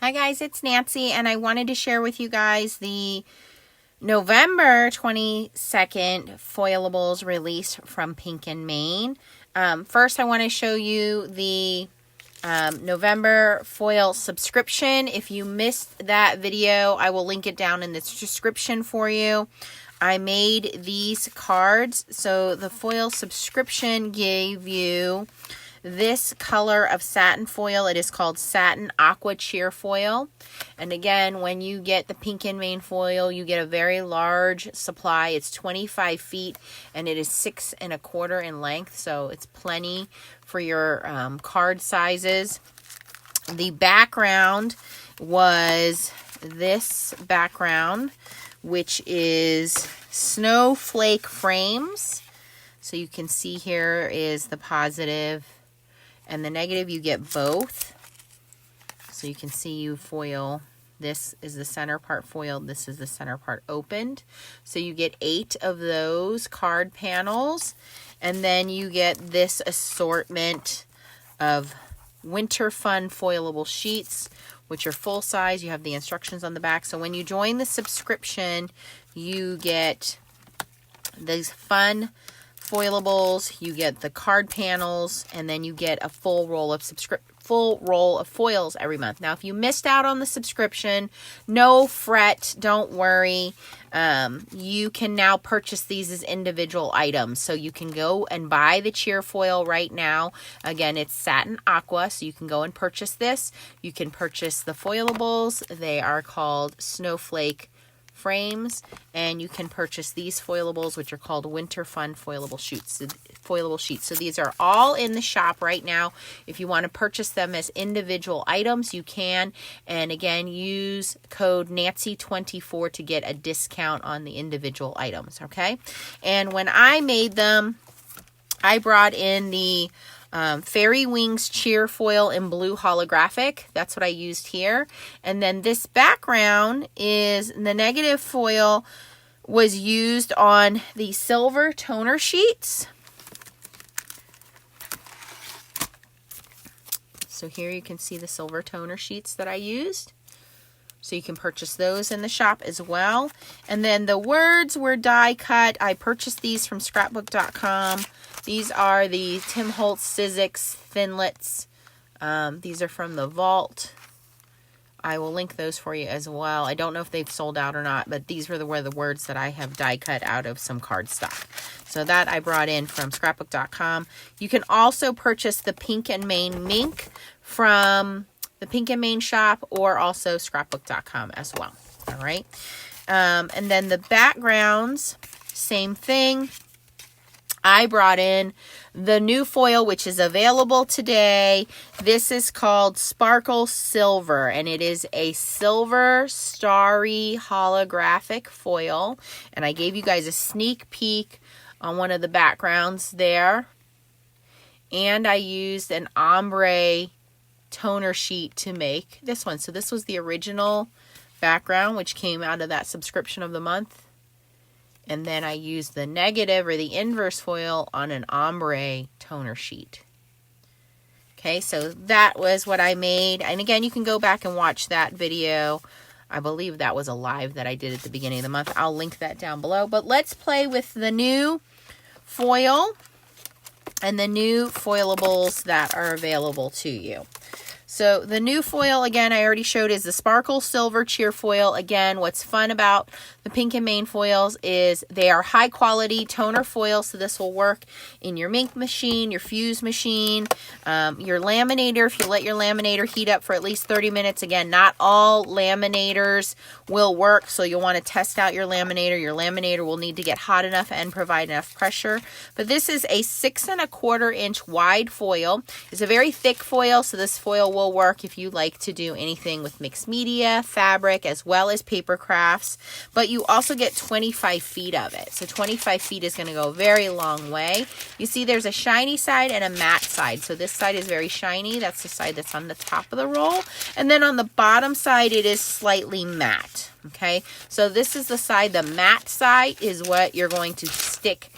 Hi guys, it's Nancy, and I wanted to share with you guys the November 22nd foilables release from Pink&Main. First, I want to show you the November foil subscription. If you missed that video, I will link it down in the description for you. I made these cards. So the foil subscription gave you this color of satin foil. It is called Satin Aqua Cheer Foil. And again, when you get the Pink&Main foil, you get a very large supply. It's 25 feet and it is 6 1/4 in length. So it's plenty for your card sizes. The background was this background, which is snowflake frames. So you can see here is the positive and the negative. You get both. So you can see you foil. This is the center part foiled. This is the center part opened. So you get 8 of those card panels. And then you get this assortment of Winter Fun foilable sheets, which are full size. You have the instructions on the back. So when you join the subscription, you get these fun foilables, you get the card panels, and then you get a full roll of foils every month. Now, if you missed out on the subscription, no fret, don't worry. You can now purchase these as individual items. So you can go and buy the cheer foil right now. Again, it's Satin Aqua, so you can go and purchase this. You can purchase the foilables. They are called Snowflake frames, and you can purchase these foilables, which are called Winter Fun foilable sheets. So these are all in the shop right now. If you want to purchase them as individual items, you can. And again, use code Nancy24 to get a discount on the individual items. Okay. And when I made them, I brought in the Fairy Wings Cheer Foil in blue holographic. That's what I used here. And then this background is the negative foil was used on the silver toner sheets. So here you can see the silver toner sheets that I used. So you can purchase those in the shop as well. And then the words were die cut. I purchased these from scrapbook.com. These are the Tim Holtz Sizzix Thinlits. These are from the Vault. I will link those for you as well. I don't know if they've sold out or not, but these were the words that I have die cut out of some cardstock. So that I brought in from scrapbook.com. You can also purchase the Pink&Main Mink from the Pink&Main shop, or also scrapbook.com as well. All right. And then the backgrounds, same thing. I brought in the new foil, which is available today. This is called Sparkle Silver, and it is a silver starry holographic foil. And I gave you guys a sneak peek on one of the backgrounds there. And I used an ombre toner sheet to make this one. So this was the original background, which came out of that subscription of the month. And then I used the negative or the inverse foil on an ombre toner sheet. Okay, so that was what I made. And again, you can go back and watch that video. I believe that was a live that I did at the beginning of the month. I'll link that down below. But let's play with the new foil and the new foilables that are available to you. So the new foil, again, I already showed, is the Sparkle Silver Cheer Foil. Again, what's fun about the Pink&Main foils is they are high quality toner foils. So this will work in your Mink machine, your Fuse machine, your laminator. If you let your laminator heat up for at least 30 minutes. Again, not all laminators will work. So you'll want to test out your laminator. Your laminator will need to get hot enough and provide enough pressure. But this is a 6 1/4 inch wide foil. It's a very thick foil. So this foil will work if you like to do anything with mixed media, fabric, as well as paper crafts. But you also get 25 feet of it. So 25 feet is going to go a very long way. You see there's a shiny side and a matte side. So this side is very shiny. That's the side that's on the top of the roll. And then on the bottom side, it is slightly matte. Okay, so this is the side, the matte side is what you're going to stick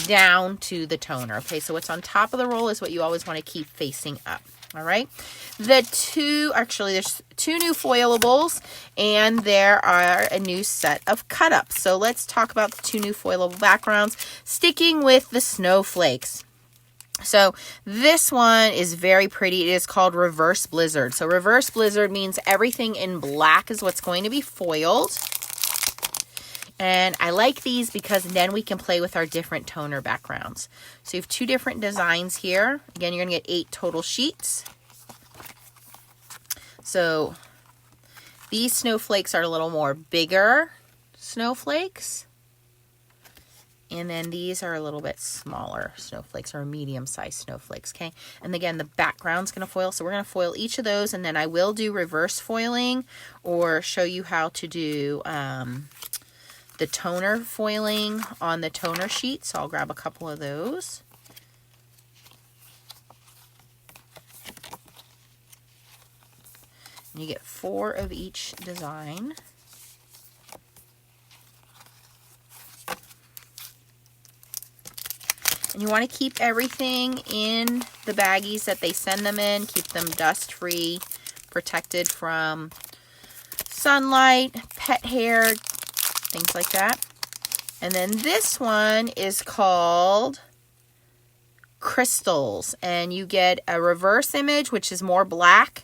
down to the toner. Okay, so what's on top of the roll is what you always want to keep facing up. All right. There's two new foilables, and there are a new set of cut-ups. So let's talk about the two new foilable backgrounds, sticking with the snowflakes. So this one is very pretty. It is called Reverse Blizzard. So Reverse Blizzard means everything in black is what's going to be foiled. And I like these because then we can play with our different toner backgrounds. So you have two different designs here. Again, you're going to get 8 total sheets. So these snowflakes are a little more bigger snowflakes. And then these are a little bit smaller snowflakes, or medium-sized snowflakes, okay? And again, the background's going to foil. So we're going to foil each of those, and then I will do reverse foiling or show you how to do the toner foiling on the toner sheet. So I'll grab a couple of those. And you get 4 of each design. And you want to keep everything in the baggies that they send them in. Keep them dust-free, protected from sunlight, pet hair, things like that. And then this one is called Crystals. And you get a reverse image, which is more black,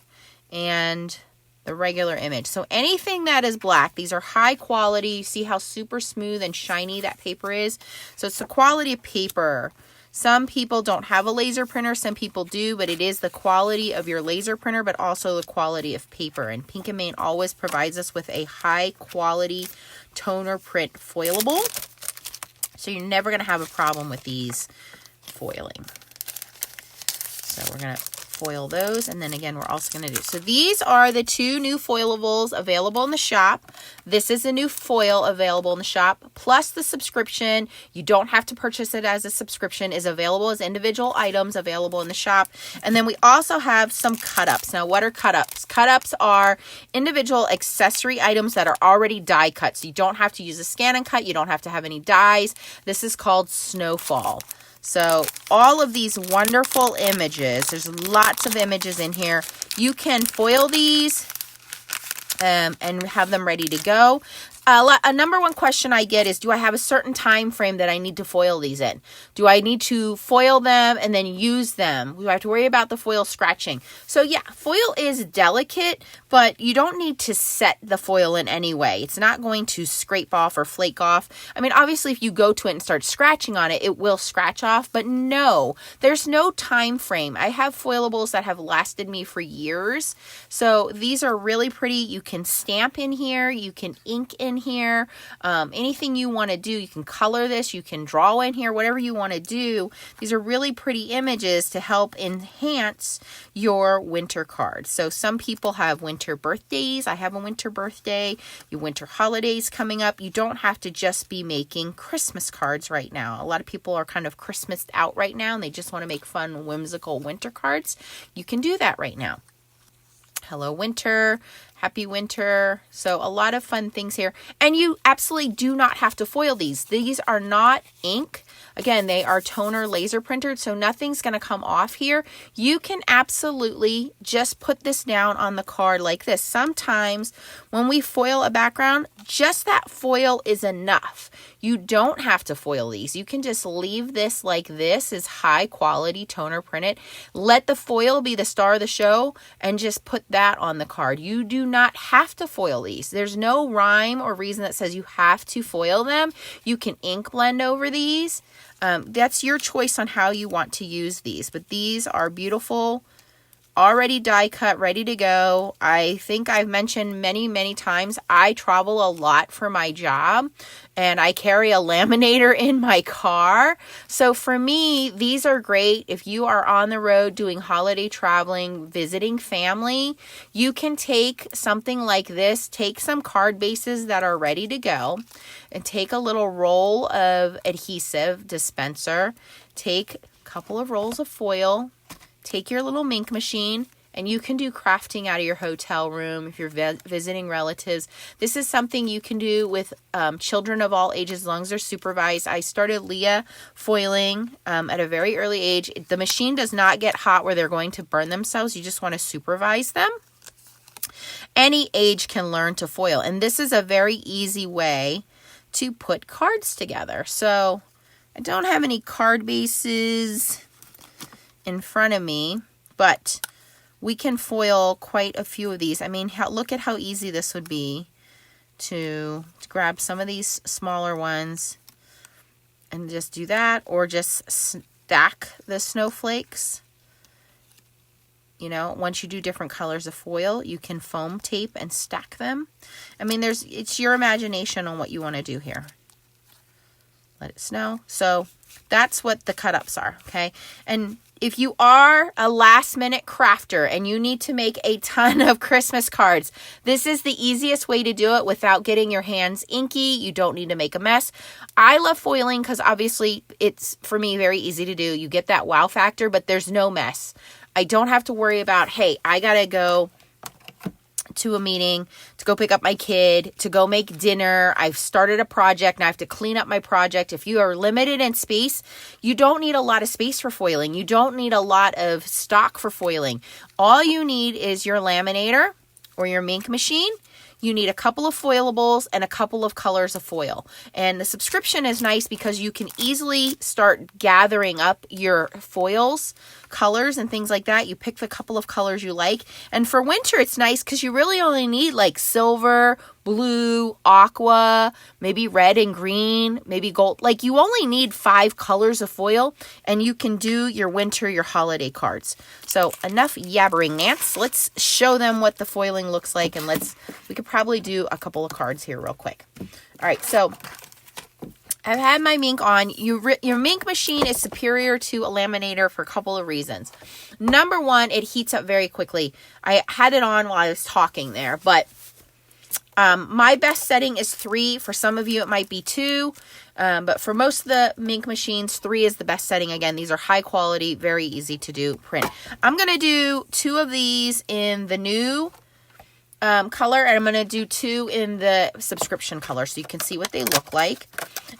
and the regular image. So anything that is black, these are high quality. You see how super smooth and shiny that paper is? So it's the quality of paper. Some people don't have a laser printer, some people do, but it is the quality of your laser printer, but also the quality of paper. And Pink and Main always provides us with a high quality toner print foilable. So you're never going to have a problem with these foiling. So we're going to foil those, and then again we're also going to do, so these are the 2 new foilables available in the shop. This is a new foil available in the shop, plus the subscription. You don't have to purchase it as a subscription, is available as individual items available in the shop. And then we also have some cut-ups. Now, what are cut-ups? Cut-ups are individual accessory items that are already die cut, so you don't have to use a scan and cut, you don't have to have any dies. This is called Snowfall. So all of these wonderful images, there's lots of images in here. You can foil these and have them ready to go. A number one question I get is, do I have a certain time frame that I need to foil these in? Do I need to foil them and then use them? Do I have to worry about the foil scratching? So yeah, foil is delicate, but you don't need to set the foil in any way. It's not going to scrape off or flake off. I mean, obviously, if you go to it and start scratching on it, it will scratch off, but no, there's no time frame. I have foilables that have lasted me for years. So these are really pretty. You can stamp in here. You can ink in here. Anything you want to do, you can color this, you can draw in here, whatever you want to do. These are really pretty images to help enhance your winter cards. So some people have winter birthdays. I have a winter birthday. Your winter holidays coming up. You don't have to just be making Christmas cards right now. A lot of people are kind of Christmased out right now and they just want to make fun, whimsical winter cards. You can do that right now. Hello, winter. Happy winter. So a lot of fun things here. And you absolutely do not have to foil these. These are not ink. Again, they are toner laser printed, so nothing's going to come off here. You can absolutely just put this down on the card like this. Sometimes when we foil a background, just that foil is enough. You don't have to foil these. You can just leave this like this, is high quality toner printed. Let the foil be the star of the show and just put that on the card. You do not have to foil these. There's no rhyme or reason that says you have to foil them. You can ink blend over these. That's your choice on how you want to use these, but these are beautiful, already die cut, ready to go. I think I've mentioned many times, I travel a lot for my job and I carry a laminator in my car. So for me, these are great. If you are on the road doing holiday traveling, visiting family, you can take something like this, take some card bases that are ready to go and take a little roll of adhesive dispenser, take a couple of rolls of foil, take your little ink machine And you can do crafting out of your hotel room if you're visiting relatives. This is something you can do with children of all ages as long as they're supervised. I started Leah foiling at a very early age. The machine does not get hot where they're going to burn themselves. You just want to supervise them. Any age can learn to foil. And this is a very easy way to put cards together. So I don't have any card bases in front of me, but we can foil quite a few of these. I mean, look at how easy this would be to grab some of these smaller ones and just do that, or just stack the snowflakes. You know, once you do different colors of foil, you can foam tape and stack them. I mean, it's your imagination on what you want to do here. Let it snow. So that's what the cut-ups are, okay? And if you are a last-minute crafter and you need to make a ton of Christmas cards, this is the easiest way to do it without getting your hands inky. You don't need to make a mess. I love foiling because obviously it's, for me, very easy to do. You get that wow factor, but there's no mess. I don't have to worry about, hey, I got to go to a meeting, to go pick up my kid, to go make dinner. I've started a project and I have to clean up my project. If you are limited in space, you don't need a lot of space for foiling. You don't need a lot of stock for foiling. All you need is your laminator or your ink machine. You need a couple of foilables and a couple of colors of foil. And the subscription is nice because you can easily start gathering up your foils, colors, and things like that. You pick the couple of colors you like. And for winter, it's nice because you really only need like silver, blue, aqua, maybe red and green, maybe gold. Like you only need 5 colors of foil and you can do your winter, your holiday cards. So enough yabbering, Nance. Let's show them what the foiling looks like, and we could probably do a couple of cards here real quick. All right, so I've had my Mink on. Your Mink machine is superior to a laminator for a couple of reasons. Number one, it heats up very quickly. I had it on while I was talking there, but my best setting is 3. For some of you, it might be 2. But for most of the Mink machines, 3 is the best setting. Again, these are high quality, very easy to do print. I'm going to do 2 of these in the new color, and I'm going to do 2 in the subscription color so you can see what they look like.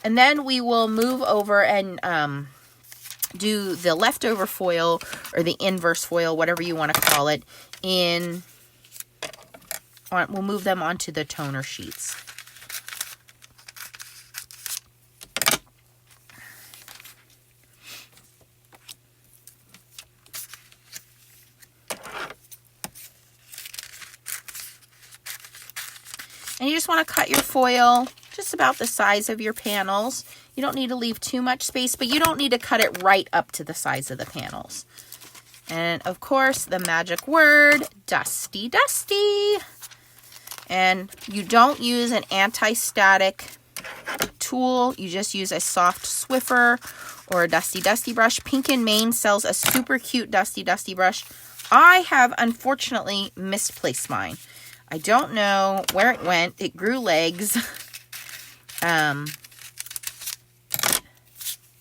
And then we will move over and do the leftover foil or the inverse foil, whatever you want to call it, we'll move them onto the toner sheets. And you just want to cut your foil just about the size of your panels. You don't need to leave too much space, but you don't need to cut it right up to the size of the panels. And of course, the magic word, dusty, dusty. And you don't use an anti-static tool. You just use a soft Swiffer or a dusty, dusty brush. Pink&Main sells a super cute dusty, dusty brush. I have unfortunately misplaced mine. I don't know where it went. It grew legs.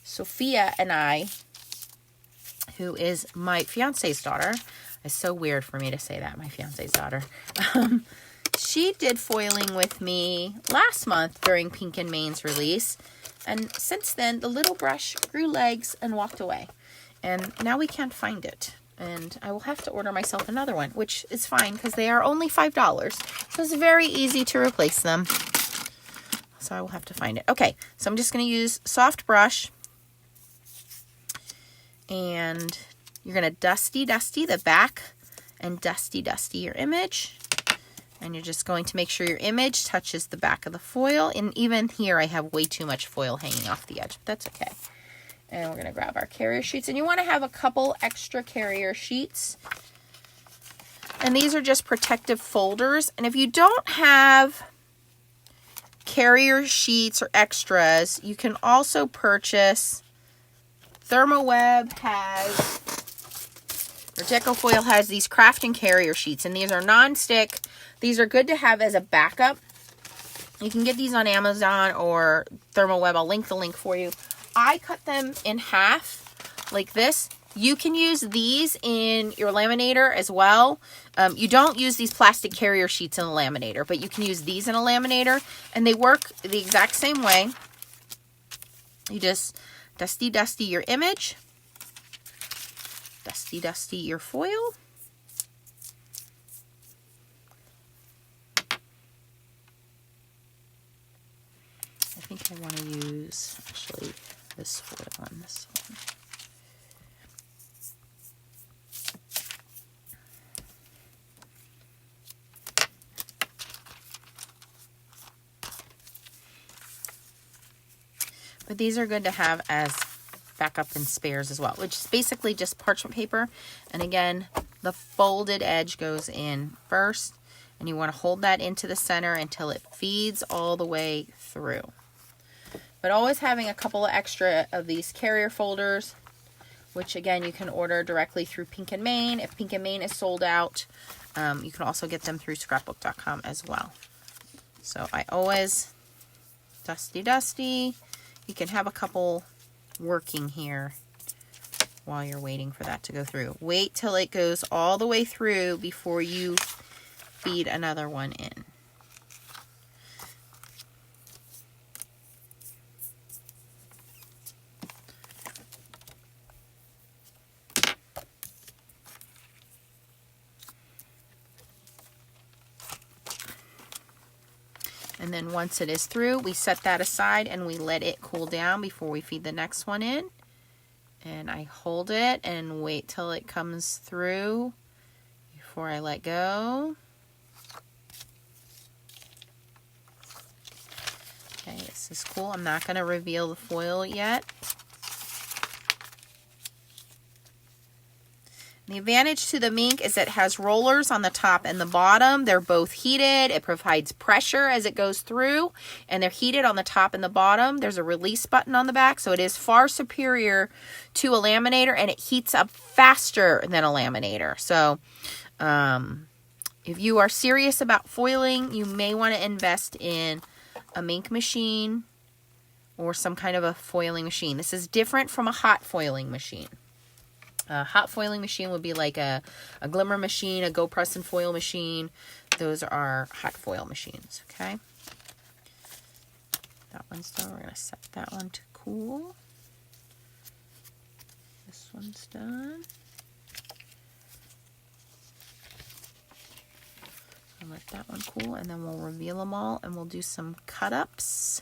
Sophia and I, who is my fiance's daughter, it's so weird for me to say that, my fiance's daughter. She did foiling with me last month during Pink&Main's release. And since then, the little brush grew legs and walked away. And now we can't find it. And I will have to order myself another one, which is fine because they are only $5. So it's very easy to replace them. So I will have to find it. Okay, so I'm just going to use soft brush. And you're going to dusty, dusty the back and dusty, dusty your image. And you're just going to make sure your image touches the back of the foil. And even here, I have way too much foil hanging off the edge, but that's okay. And we're going to grab our carrier sheets. And you want to have a couple extra carrier sheets. And these are just protective folders. And if you don't have carrier sheets or extras, you can also purchase, ThermoWeb has, or Decofoil has these crafting carrier sheets. And these are non-stick. These are good to have as a backup. You can get these on Amazon or ThermoWeb. I'll link the link for you. I cut them in half like this You can use these in your laminator as well. You don't use these plastic carrier sheets in a laminator, but you can use these in a laminator, and they work the exact same way. You just dusty your image, dusty your foil. I think I want to use actually this foil on this one. But these are good to have as backup and spares as well, which is basically just parchment paper. And again, the folded edge goes in first, and you want to hold that into the center until it feeds all the way through. But always having a couple of extra of these carrier folders, which again, you can order directly through pink&main. If pink&main is sold out, you can also get them through scrapbook.com as well. So I always dusty. You can have a couple working here while you're waiting for that to go through. Wait till it goes all the way through before you feed another one in. And then once it is through, we set that aside and we let it cool down before we feed the next one in. And I hold it and wait till it comes through before I let go. Okay, this is cool. I'm not going to reveal the foil yet. The advantage to the Mink is it has rollers on the top and the bottom. They're both heated. It provides pressure as it goes through, and they're heated on the top and the bottom. There's a release button on the back, so it is far superior to a laminator, and it heats up faster than a laminator. So if you are serious about foiling, you may want to invest in a Mink machine or some kind of a foiling machine. This is different from a hot foiling machine. A hot foiling machine would be like a glimmer machine, a go press and foil machine. Those are hot foil machines, okay? That one's done. We're going to set that one to cool. This one's done. I'll let that one cool, and then we'll reveal them all, and we'll do some cut-ups.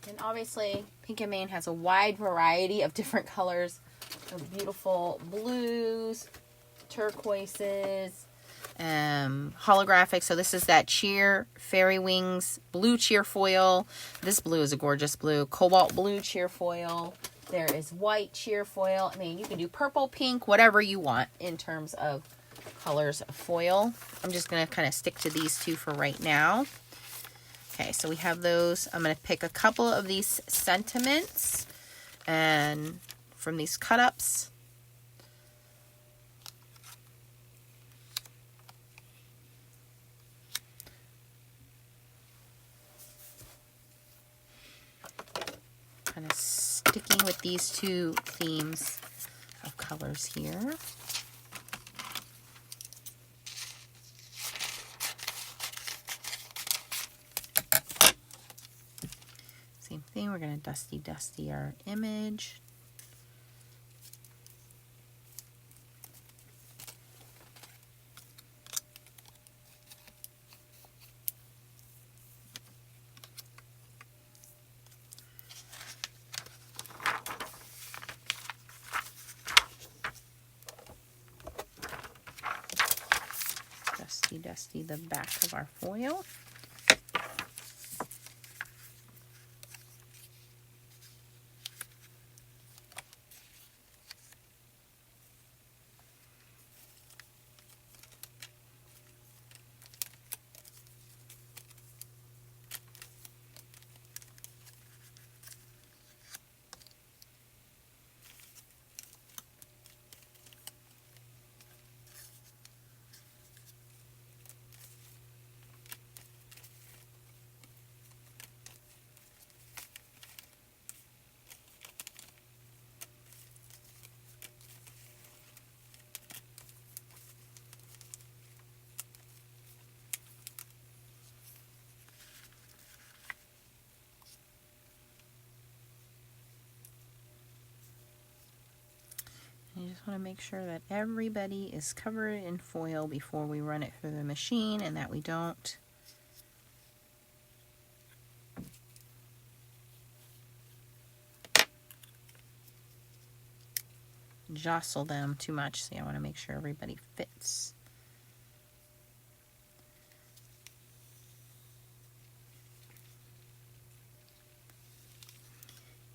And obviously, pink&main has a wide variety of different colors of beautiful blues, turquoises, holographic. So this is that cheer fairy wings blue cheer foil. This blue is a gorgeous blue. Cobalt blue cheer foil. There is white cheer foil. I mean, you can do purple, pink, whatever you want in terms of colors of foil. I'm just going to kind of stick to these two for right now. Okay, so we have those. I'm going to pick a couple of these sentiments and from these cut-ups. Kind of sticking with these two themes of colors here. Same thing, we're going to dusty our image. dusty the back of our foil. You just want to make sure that everybody is covered in foil before we run it through the machine, and that we don't jostle them too much. See, I want to make sure everybody fits.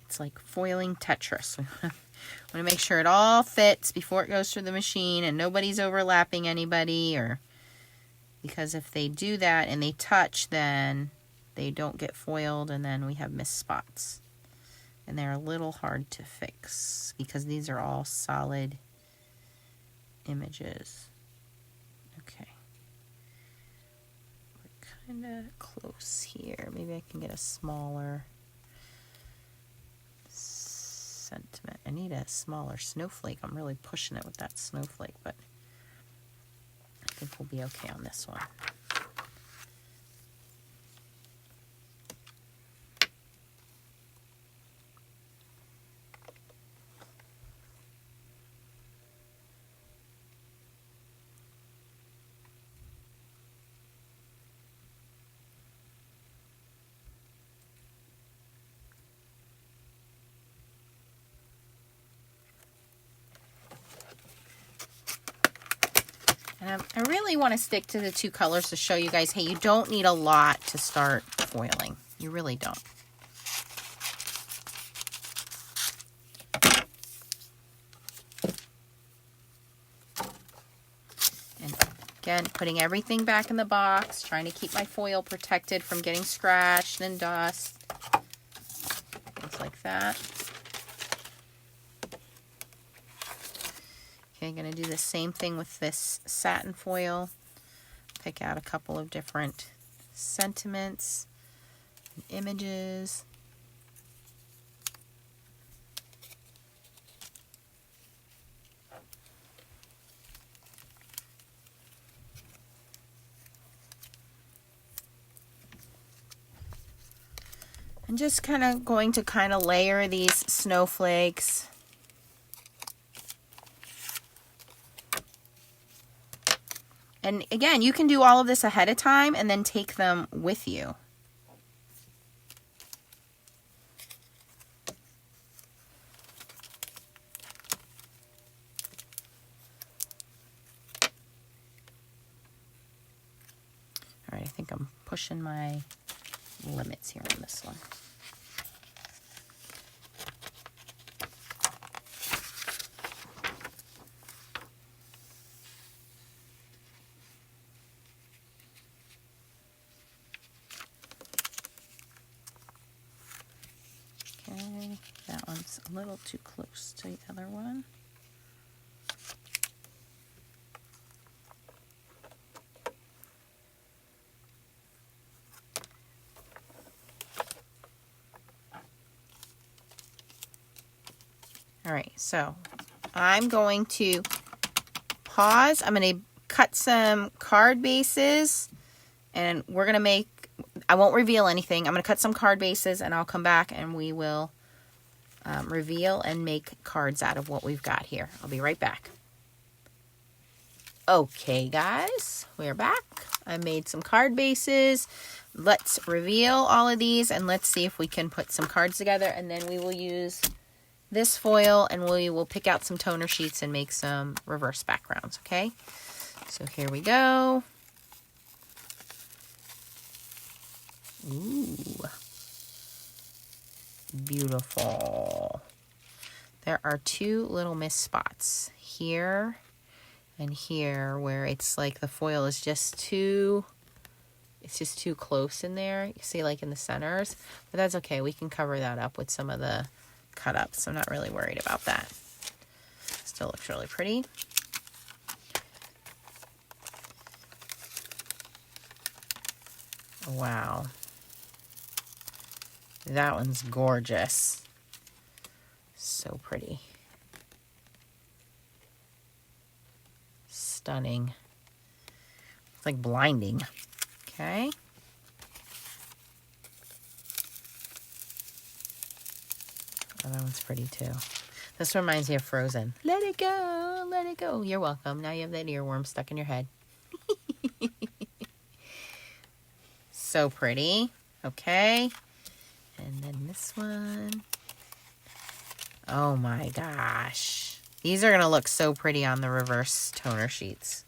It's like foiling Tetris. We want to make sure it all fits before it goes through the machine and nobody's overlapping anybody, or because if they do that and they touch, then they don't get foiled and then we have missed spots. And they're a little hard to fix because these are all solid images. Okay. We're kind of close here. Maybe I can get a smaller sentiment. I need a smaller snowflake. I'm really pushing it with that snowflake, but I think we'll be okay on this one. And I really want to stick to the two colors to show you guys, hey, you don't need a lot to start foiling. You really don't. And again, putting everything back in the box, trying to keep my foil protected from getting scratched and dust. Things like that. Okay, I'm going to do the same thing with this satin foil. Pick out a couple of different sentiments and images. I'm just kind of going to layer these snowflakes. And again, you can do all of this ahead of time and then take them with you. All right, I think I'm pushing my limits here on this one. Okay, that one's a little too close to the other one. All right, so I'm going to pause. I'm going to cut some card bases, and we're going to make, I won't reveal anything. I'm going to cut some card bases, and I'll come back and we will reveal and make cards out of what we've got here. I'll be right back. Okay, guys, we're back. I made some card bases. Let's reveal all of these, and let's see if we can put some cards together, and then we will use this foil and we will pick out some toner sheets and make some reverse backgrounds. Okay, so here we go. Ooh. Beautiful. There are two little mist spots here and here where it's like the foil is just too, it's just too close in there. You see like in the centers, but that's okay. We can cover that up with some of the cut ups. I'm not really worried about that. Still looks really pretty. Wow. That one's gorgeous. So pretty. Stunning. It's like blinding. Okay. Oh, that one's pretty too. This reminds me of Frozen. Let it go, let it go. You're welcome. Now you have that earworm stuck in your head. So pretty. Okay. And then this one. Oh my gosh. These are going to look so pretty on the reverse toner sheets.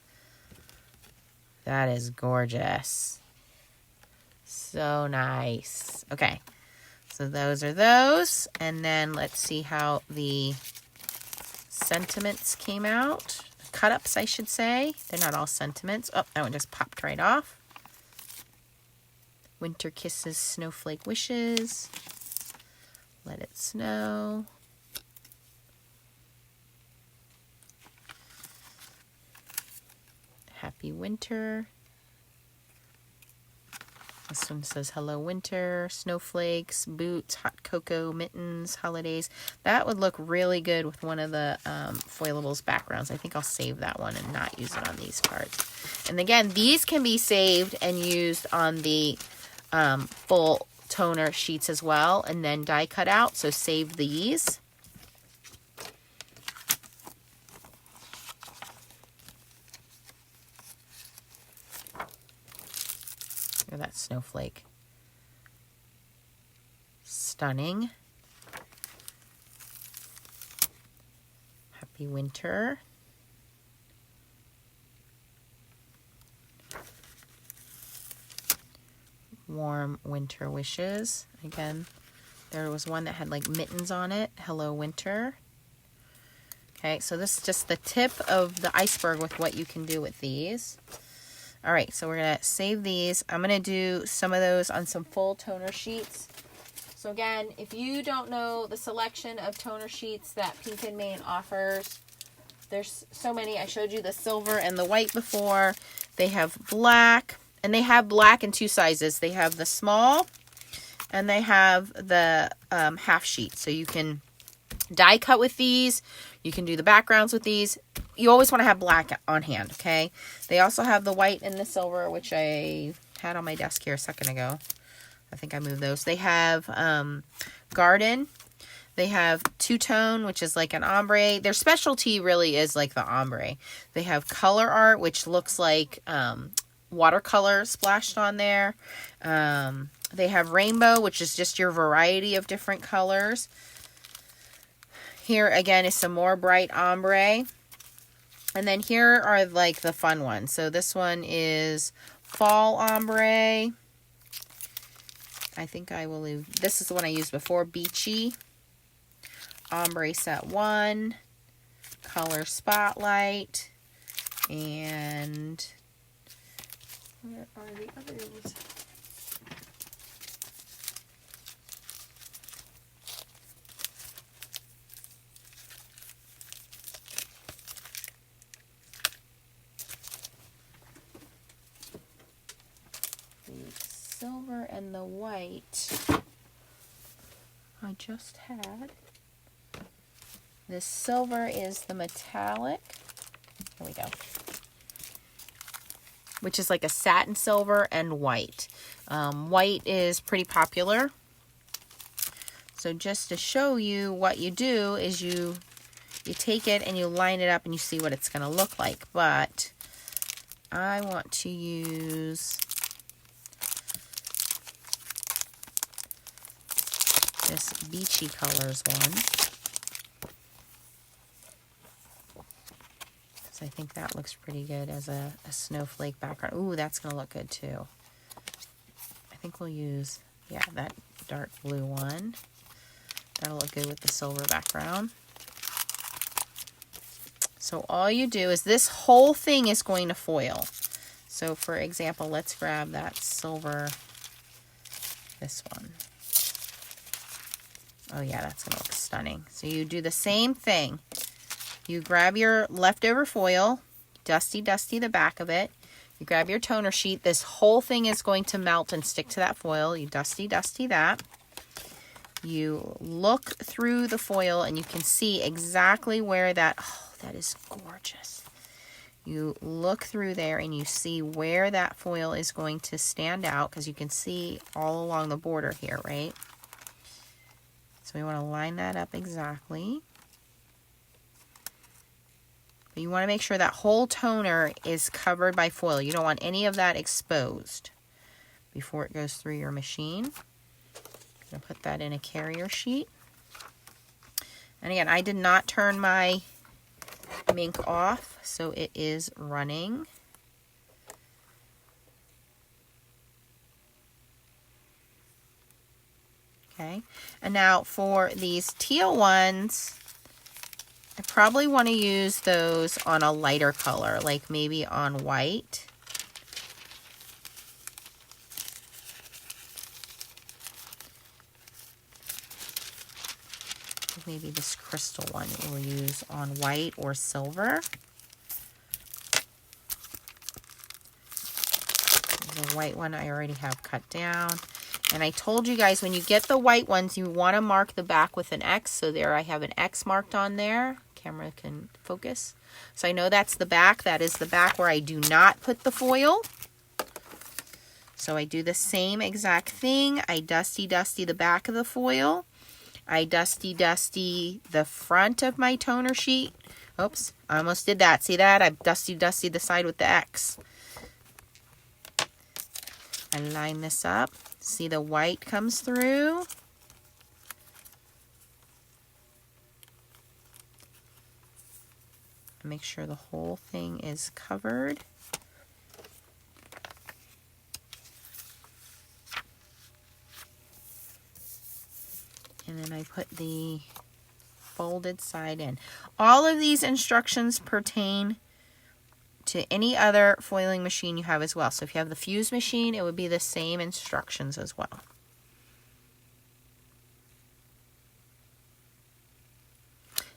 That is gorgeous. So nice. Okay. So those are those. And then let's see how the sentiments came out. Cut-ups, I should say. They're not all sentiments. Oh, that one just popped right off. Winter Kisses, Snowflake Wishes. Let It Snow. Happy Winter. This one says Hello Winter, Snowflakes, Boots, Hot Cocoa, Mittens, Holidays. That would look really good with one of the foilables backgrounds. I think I'll save that one and not use it on these cards. And again, these can be saved and used on the full toner sheets as well, and then die cut out. So save these. Look at that snowflake. Stunning. Happy Winter. Warm Winter Wishes. Again, there was one that had like mittens on it. Hello Winter. Okay, so this is just the tip of the iceberg with what you can do with these. All right, so we're going to save these. I'm going to do some of those on some full toner sheets. So again, if you don't know the selection of toner sheets that Pink and Main offers, there's so many. I showed you the silver and the white before. They have black, and they have black in two sizes. They have the small, and they have the half sheet. So you can die cut with these. You can do the backgrounds with these. You always want to have black on hand, okay? They also have the white and the silver, which I had on my desk here a second ago. I think I moved those. They have garden. They have two-tone, which is like an ombre. Their specialty really is like the ombre. They have color art, which looks like watercolor splashed on there. They have rainbow, which is just your variety of different colors. Here, again, is some more bright ombre. And then here are like the fun ones. So this one is fall ombre. I think I will leave. This is the one I used before, beachy. Ombre set 1. Color spotlight. And where are the others? Silver and the white I just had. This silver is the metallic. Here we go. Which is like a satin silver and white. White is pretty popular. So just to show you what you do is you take it and you line it up and you see what it's going to look like. But I want to use this beachy colors one. So I think that looks pretty good as a snowflake background. Ooh, that's going to look good too. I think we'll use, yeah, that dark blue one. That'll look good with the silver background. So all you do is this whole thing is going to foil. So for example, let's grab that silver, this one. Oh yeah, that's going to look stunning. So you do the same thing. You grab your leftover foil, dusty the back of it. You grab your toner sheet. This whole thing is going to melt and stick to that foil. You dusty that. You look through the foil and you can see exactly where that, oh, that is gorgeous. You look through there and you see where that foil is going to stand out, because you can see all along the border here, right? So we want to line that up exactly. But you want to make sure that whole toner is covered by foil. You don't want any of that exposed before it goes through your machine. I'm going to put that in a carrier sheet. And again, I did not turn my ink off, so it is running. Okay, and now for these teal ones, I probably want to use those on a lighter color, like maybe on white. Maybe this crystal one we'll use on white or silver. The white one I already have cut down. And I told you guys, when you get the white ones, you want to mark the back with an X. So there I have an X marked on there. Camera can focus. So I know that's the back. That is the back where I do not put the foil. So I do the same exact thing. I dusty the back of the foil. I dusty the front of my toner sheet. Oops, I almost did that. See that? I dusty the side with the X. I line this up. See the white comes through. Make sure the whole thing is covered. And then I put the folded side in. All of these instructions pertain to any other foiling machine you have as well. So if you have the fuse machine, it would be the same instructions as well.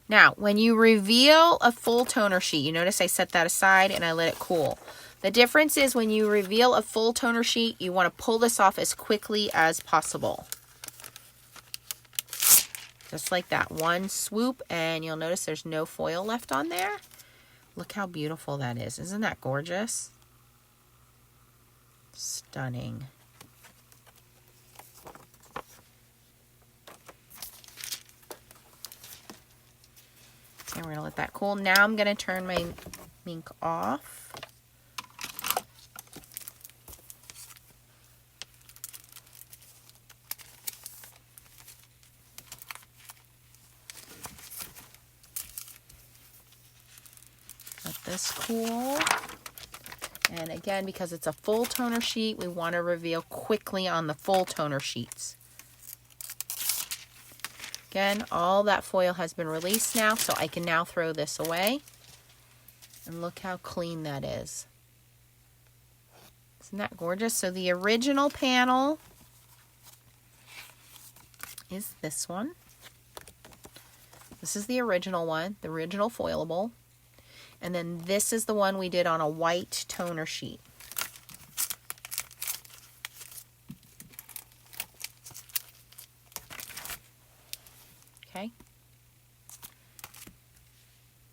Now, when you reveal a full toner sheet, you notice I set that aside and I let it cool. The difference is when you reveal a full toner sheet, you want to pull this off as quickly as possible. Just like that, one swoop, and you'll notice there's no foil left on there. Look how beautiful that is. Isn't that gorgeous? Stunning. And we're going to let that cool. Now I'm going to turn my ink off. Let this cool. And again, because it's a full toner sheet, we want to reveal quickly on the full toner sheets. Again, all that foil has been released now, so I can now throw this away. And look how clean that is. Isn't that gorgeous? So the original panel is this one. This is the original one, the original foilable. And then this is the one we did on a white toner sheet. Okay.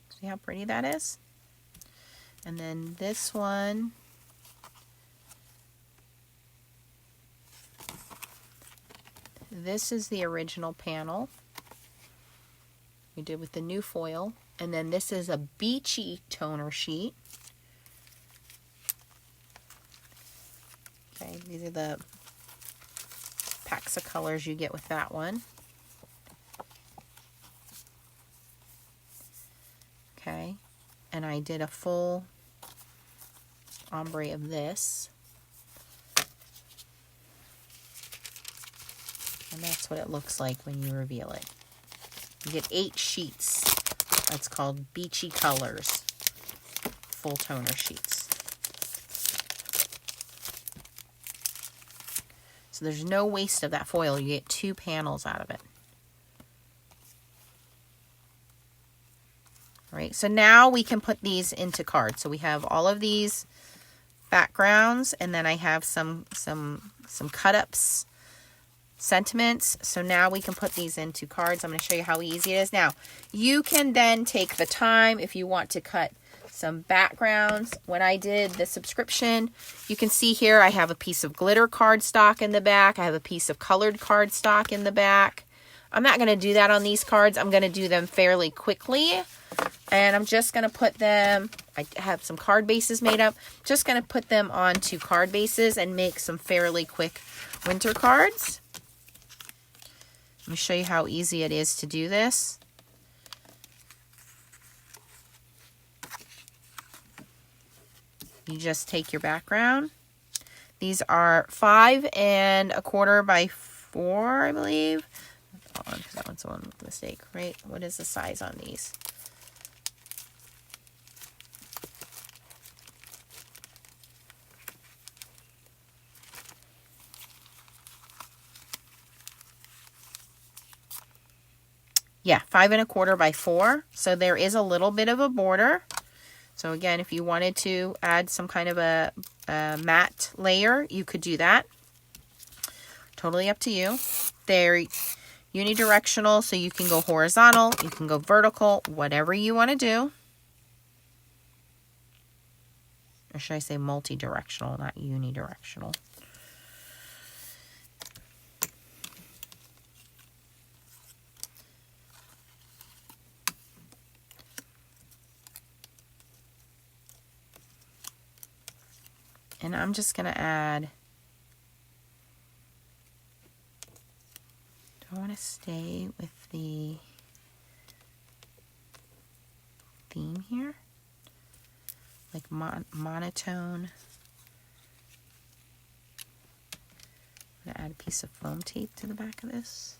See how pretty that is? And then this one, this is the original panel we did with the new foil. And then this is a beachy toner sheet. Okay, these are the packs of colors you get with that one. Okay, and I did a full ombre of this. And that's what it looks like when you reveal it. You get 8 sheets. That's called Beachy Colors full toner sheets. So there's no waste of that foil. You get 2 panels out of it. All right, so now we can put these into cards. So we have all of these backgrounds, and then I have some cut-ups, sentiments. So now we can put these into cards. I'm going to show you how easy it is. Now, you can then take the time if you want to cut some backgrounds. When I did the subscription, you can see here I have a piece of glitter cardstock in the back. I have a piece of colored cardstock in the back. I'm not going to do that on these cards. I'm going to do them fairly quickly. And I'm just going to put them, I have some card bases made up, just going to put them onto card bases and make some fairly quick winter cards. Let me show you how easy it is to do this. You just take your background. These are 5 1/4 by 4, I believe. Hold on, because that one's the one with the mistake, right? What is the size on these? Yeah, 5 1/4 by 4. So there is a little bit of a border. So again, if you wanted to add some kind of a matte layer, you could do that. Totally up to you. They're unidirectional, so you can go horizontal, you can go vertical, whatever you want to do. Or should I say multi-directional, not unidirectional. And I'm just going to add, do I want to stay with the theme here? Like monotone. I'm going to add a piece of foam tape to the back of this.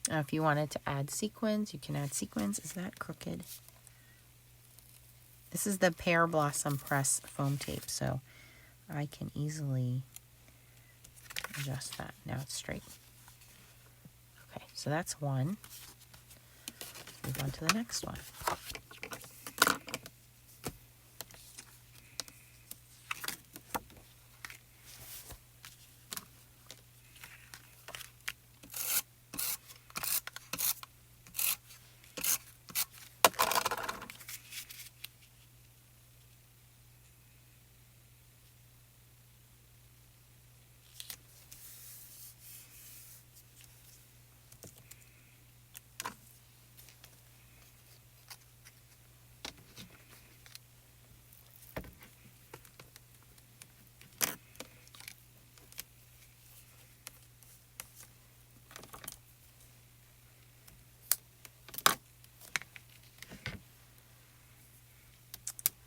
Now, if you wanted to add sequins, you can add sequins. Is that crooked? This is the Pear Blossom Press foam tape, so I can easily adjust that. Now it's straight. Okay, so that's one. Move on to the next one.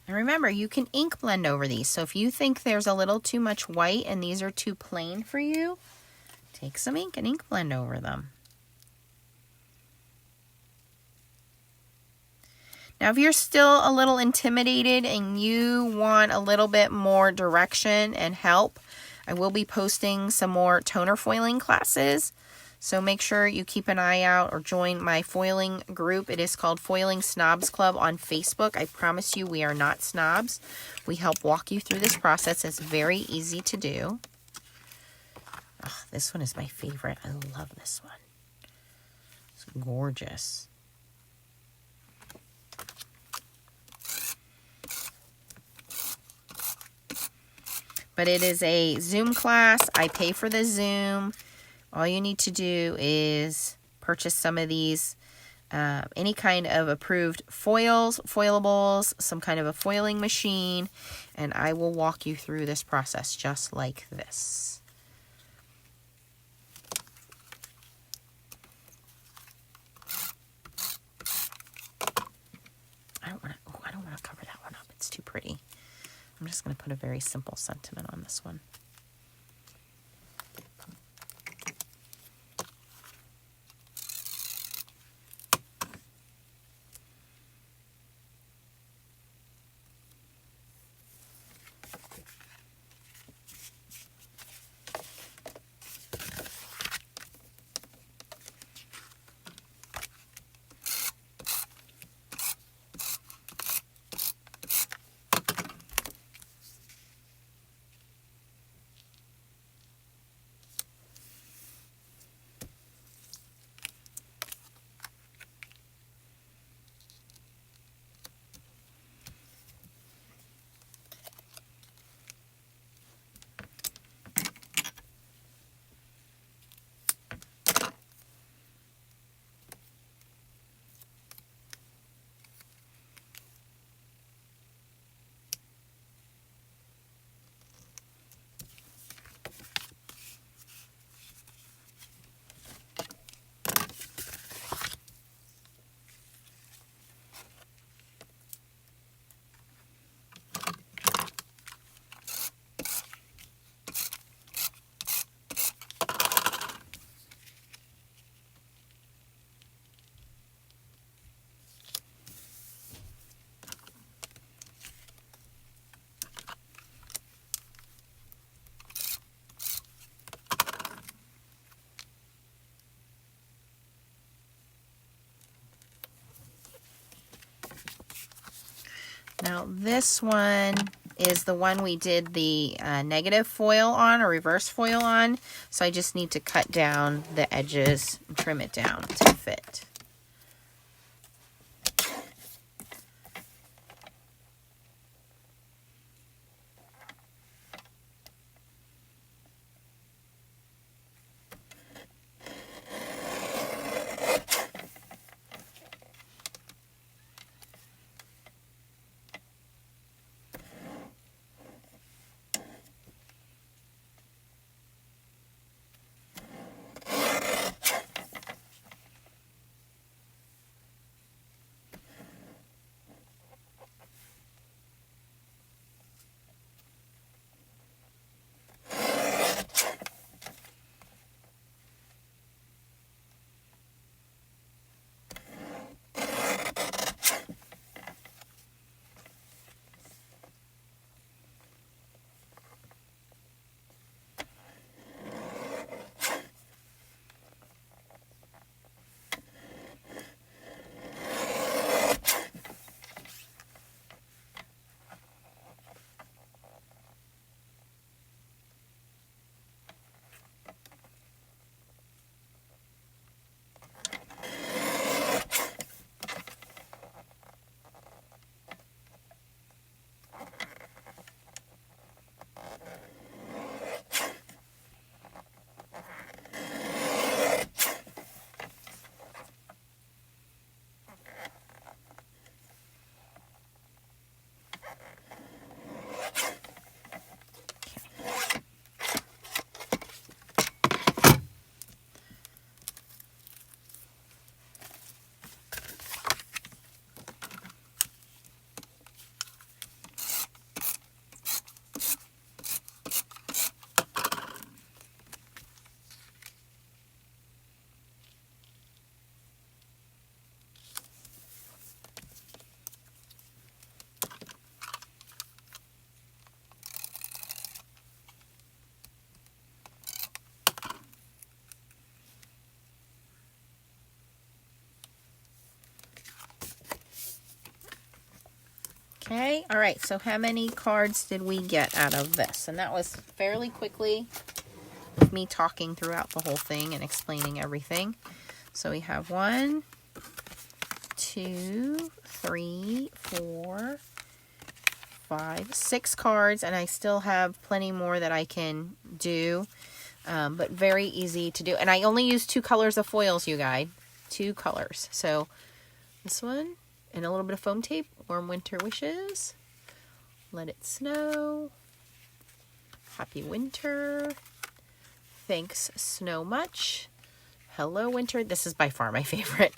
And remember, you can ink blend over these. So if you think there's a little too much white and these are too plain for you, take some ink and ink blend over them. Now, if you're still a little intimidated and you want a little bit more direction and help, I will be posting some more toner foiling classes. So make sure you keep an eye out or join my foiling group. It is called Foiling Snobs Club on Facebook. I promise you we are not snobs. We help walk you through this process. It's very easy to do. Oh, this one is my favorite. I love this one. It's gorgeous. But it is a Zoom class. I pay for the Zoom. All you need to do is purchase some of these, any kind of approved foils, foilables, some kind of a foiling machine, and I will walk you through this process just like this. I don't want to cover that one up. It's too pretty. I'm just going to put a very simple sentiment on this one. Now this one is the one we did the negative foil on, or reverse foil on, so I just need to cut down the edges and trim it down to fit. Okay, all right, so how many cards did we get out of this? And that was fairly quickly with me talking throughout the whole thing and explaining everything. So we have 1, 2, 3, 4, 5, 6 cards, and I still have plenty more that I can do. but very easy to do. And I only use 2 colors of foils, you guys. 2 colors. So this one and a little bit of foam tape. Warm winter wishes. Let it snow. Happy winter. Thanks so much. Hello winter. This is by far my favorite.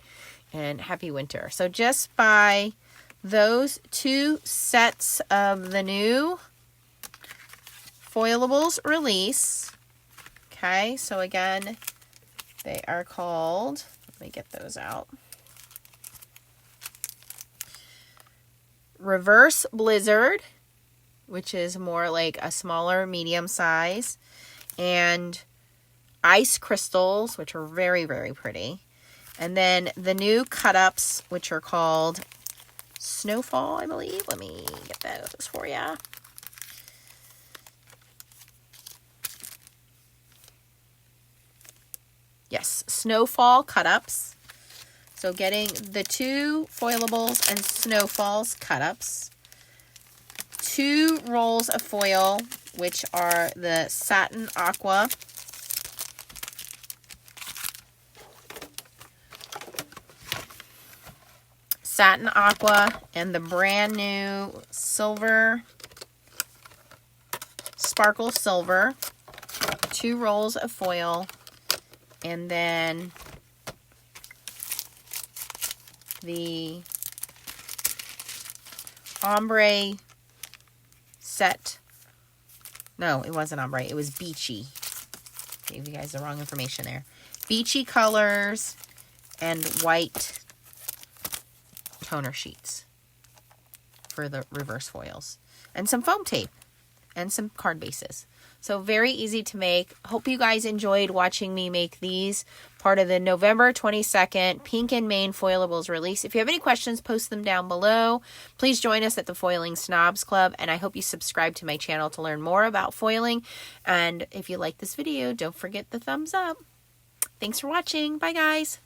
And happy winter. So just by those 2 sets of the new foilables release. Okay, so again, they are called, let me get those out. Reverse Blizzard, which is more like a smaller, medium size, and Ice Crystals, which are very, very pretty. And then the new cut-ups, which are called Snowfall, I believe. Let me get those for you. Yes, Snowfall cut-ups. So getting the 2 foilables and Snowfalls cut-ups. 2 rolls of foil, which are the Satin Aqua. Satin Aqua and the brand new Silver, Sparkle Silver. 2 rolls of foil. And then the ombre set. No, it wasn't ombre. It was beachy. Gave you guys the wrong information there. Beachy colors and white toner sheets for the reverse foils. And some foam tape and some card bases. So very easy to make. Hope you guys enjoyed watching me make these. Part of the November 22nd Pink and Main Foilables release. If you have any questions, post them down below. Please join us at the Foiling Snobs Club. And I hope you subscribe to my channel to learn more about foiling. And if you like this video, don't forget the thumbs up. Thanks for watching. Bye, guys.